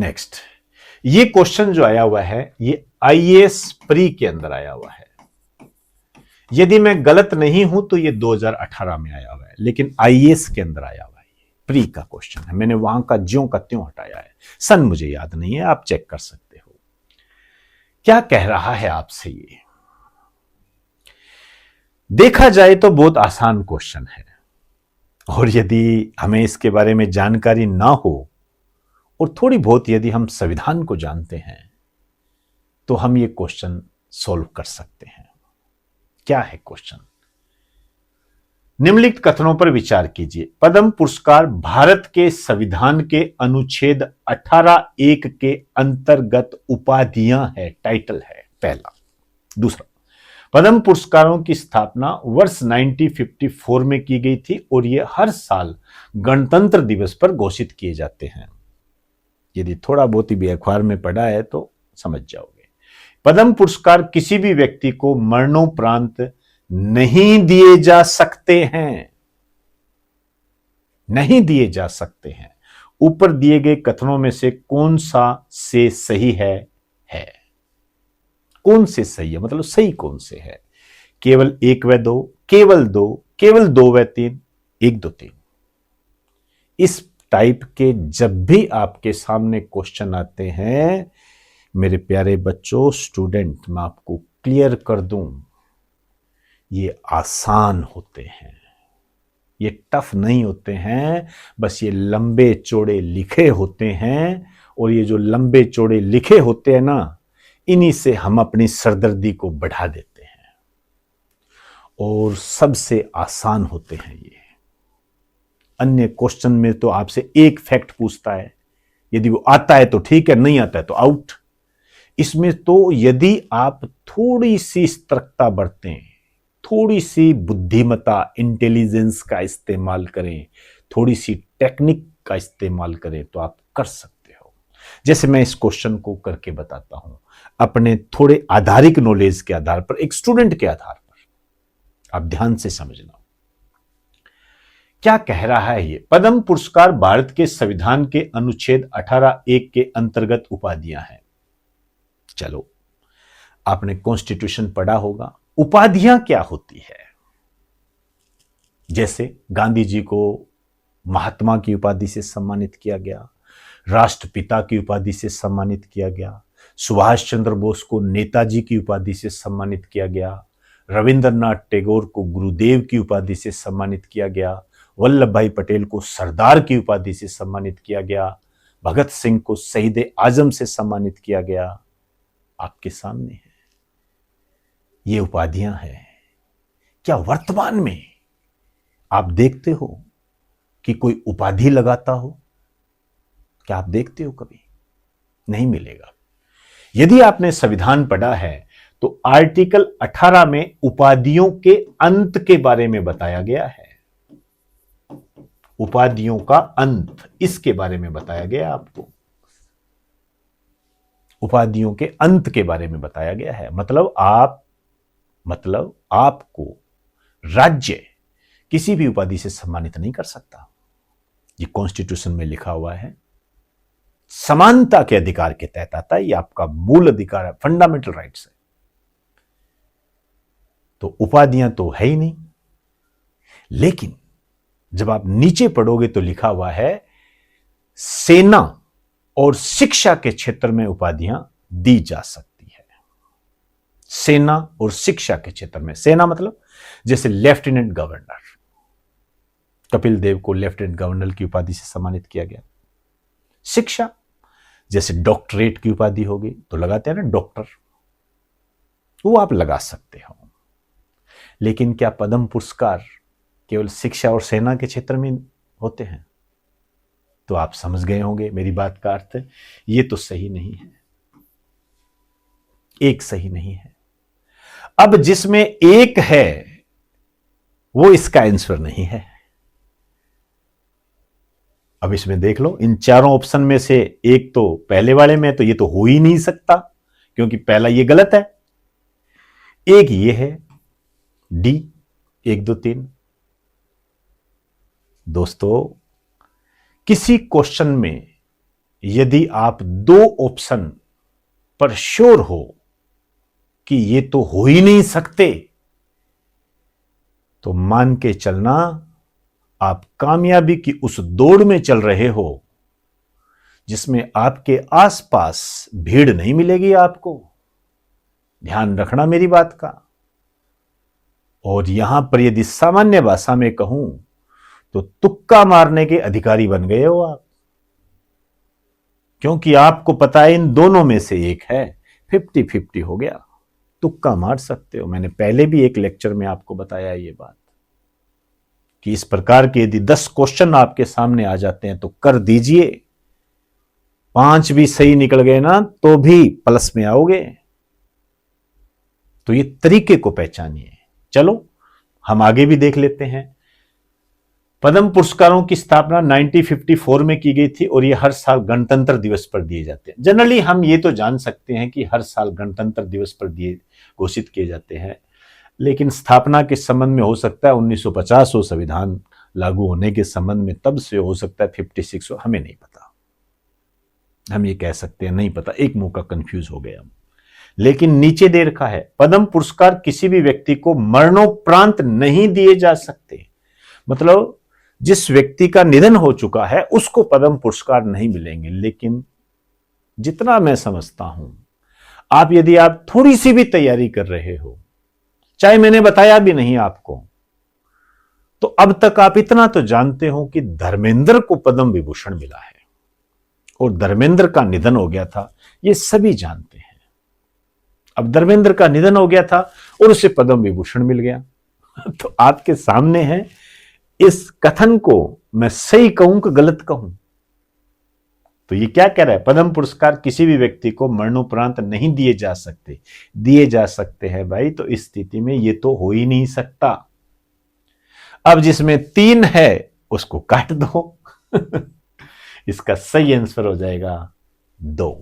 Next, ये question जो आया हुआ है ये आईएएस प्री के अंदर आया हुआ है। यदि मैं गलत नहीं हूं तो ये 2018 में आया हुआ है, लेकिन आईएएस के अंदर आया हुआ है। प्री का क्वेश्चन है, मैंने वहां का ज्यों का त्यों हटाया है। सन मुझे याद नहीं है, आप चेक कर सकते हो। क्या कह रहा है आपसे ये? देखा जाए तो बहुत आसान क्वेश्चन है, और यदि हमें इसके बारे में जानकारी ना हो और थोड़ी बहुत यदि हम संविधान को जानते हैं तो हम ये क्वेश्चन सॉल्व कर सकते हैं। क्या है क्वेश्चन? निम्नलिखित कथनों पर विचार कीजिए। पद्म पुरस्कार भारत के संविधान के अनुच्छेद 18(1) के अंतर्गत उपाधियां है, टाइटल है पहला। दूसरा, पद्म पुरस्कारों की स्थापना वर्ष 1954 में की गई थी और ये हर साल गणतंत्र दिवस पर घोषित किए जाते हैं। यदि थोड़ा बहुत ही भी अखबार में पढ़ा है तो समझ जाओगे। पद्म पुरस्कार किसी भी व्यक्ति को मरणोपरांत नहीं दिए जा सकते हैं, नहीं दिए जा सकते हैं। ऊपर दिए गए कथनों में से कौन सा से सही है? कौन से सही है, मतलब सही कौन से है? केवल 1 व 2, केवल 2, केवल 2 व 3, 1 2 3। इस टाइप के जब भी आपके सामने क्वेश्चन आते हैं मेरे प्यारे बच्चों, स्टूडेंट, मैं आपको क्लियर कर दूं, ये आसान होते हैं, ये टफ नहीं होते हैं। बस ये लंबे चौड़े लिखे होते हैं, और ये जो लंबे चौड़े लिखे होते हैं ना, इन्हीं से हम अपनी सरदर्दी को बढ़ा देते हैं, और सबसे आसान होते हैं ये। अन्य क्वेश्चन में तो आपसे एक फैक्ट पूछता है, यदि वो आता है तो ठीक है, नहीं आता है तो आउट। इसमें तो यदि आप थोड़ी सी सतर्कता बरतें, थोड़ी सी बुद्धिमत्ता, इंटेलिजेंस का इस्तेमाल करें, थोड़ी सी टेक्निक का इस्तेमाल करें तो आप कर सकते हो। जैसे मैं इस क्वेश्चन को करके बताता हूं अपने थोड़े आधारिक नॉलेज के आधार पर, एक स्टूडेंट के आधार पर। आप ध्यान से समझना क्या कह रहा है ये। पद्म पुरस्कार भारत के संविधान के अनुच्छेद 18(1) के अंतर्गत उपाधियां हैं। चलो, आपने कॉन्स्टिट्यूशन पढ़ा होगा। उपाधियां क्या होती है? जैसे गांधी जी को महात्मा की उपाधि से सम्मानित किया गया, राष्ट्रपिता की उपाधि से सम्मानित किया गया, सुभाष चंद्र बोस को नेताजी की उपाधि से सम्मानित किया गया, रविंद्रनाथ टैगोर को गुरुदेव की उपाधि से सम्मानित किया गया, वल्लभ भाई पटेल को सरदार की उपाधि से सम्मानित किया गया, भगत सिंह को शहीद आजम से सम्मानित किया गया। आपके सामने है, ये उपाधियां हैं। क्या वर्तमान में आप देखते हो कि कोई उपाधि लगाता हो? क्या आप देखते हो? कभी नहीं मिलेगा। यदि आपने संविधान पढ़ा है तो आर्टिकल 18 में उपाधियों के अंत के बारे में बताया गया है। उपाधियों का अंत, इसके बारे में बताया गया आपको। उपाधियों के अंत के बारे में बताया गया है। मतलब आपको राज्य किसी भी उपाधि से सम्मानित नहीं कर सकता। ये कॉन्स्टिट्यूशन में लिखा हुआ है। समानता के अधिकार के तहत आता है, ये आपका मूल अधिकार है, फंडामेंटल राइट्स है। तो उपाधियां तो है ही नहीं। लेकिन जब आप नीचे पढ़ोगे तो लिखा हुआ है सेना और शिक्षा के क्षेत्र में उपाधियां दी जा सकती है। सेना और शिक्षा के क्षेत्र में, सेना मतलब जैसे लेफ्टिनेंट गवर्नर, कपिल देव को लेफ्टिनेंट गवर्नर की उपाधि से सम्मानित किया गया। शिक्षा जैसे डॉक्टरेट की उपाधि होगी तो लगाते हैं ना डॉक्टर, वो आप लगा सकते हो। लेकिन क्या पद्म पुरस्कार केवल शिक्षा और सेना के क्षेत्र में होते हैं? तो आप समझ गए होंगे मेरी बात का अर्थ। ये तो सही नहीं है, एक सही नहीं है। अब जिसमें एक है वो इसका आंसर नहीं है। अब इसमें देख लो, इन चारों ऑप्शन में से एक तो पहले वाले में, तो ये तो हो ही नहीं सकता क्योंकि पहला ये गलत है। एक ये है डी, 1 2 3। दोस्तों, किसी क्वेश्चन में यदि आप दो ऑप्शन पर श्योर हो कि ये तो हो ही नहीं सकते, तो मान के चलना आप कामयाबी की उस दौड़ में चल रहे हो जिसमें आपके आसपास भीड़ नहीं मिलेगी आपको। ध्यान रखना मेरी बात का। और यहां पर यदि सामान्य भाषा में कहूं तो तुक्का मारने के अधिकारी बन गए हो आप, क्योंकि आपको पता है इन दोनों में से एक है, 50-50 हो गया, तुक्का मार सकते हो। मैंने पहले भी एक लेक्चर में आपको बताया ये बात कि इस प्रकार के यदि 10 क्वेश्चन आपके सामने आ जाते हैं तो कर दीजिए, 5 भी सही निकल गए ना तो भी प्लस में आओगे। तो ये तरीके को पहचानिए। चलो हम आगे भी देख लेते हैं। पद्म पुरस्कारों की स्थापना 1954 में की गई थी और ये हर साल गणतंत्र दिवस पर दिए जाते हैं। जनरली हम ये तो जान सकते हैं कि हर साल गणतंत्र दिवस पर घोषित किए जाते हैं, लेकिन स्थापना के संबंध में हो सकता है 1950 हो, संविधान लागू होने के संबंध में तब से हो सकता है 56 हो, हमें नहीं पता। हम ये कह सकते हैं नहीं पता, एक मौका कंफ्यूज हो गए हम। लेकिन नीचे दे रखा है पद्म पुरस्कार किसी भी व्यक्ति को मरणोपरांत नहीं दिए जा सकते। मतलब जिस व्यक्ति का निधन हो चुका है उसको पद्म पुरस्कार नहीं मिलेंगे। लेकिन जितना मैं समझता हूं, यदि आप थोड़ी सी भी तैयारी कर रहे हो, चाहे मैंने बताया भी नहीं आपको, तो अब तक आप इतना तो जानते हो कि धर्मेंद्र को पद्म विभूषण मिला है और धर्मेंद्र का निधन हो गया था, ये सभी जानते हैं। अब धर्मेंद्र का निधन हो गया था और उसे पद्म विभूषण मिल गया। तो आपके सामने है, इस कथन को मैं सही कहूं कि गलत कहूं? तो ये क्या कह रहा है? पद्म पुरस्कार किसी भी व्यक्ति को मरणोपरांत नहीं दिए जा सकते। दिए जा सकते हैं भाई, तो इस स्थिति में ये तो हो ही नहीं सकता। अब जिसमें 3 है उसको काट दो। इसका सही आंसर हो जाएगा 2।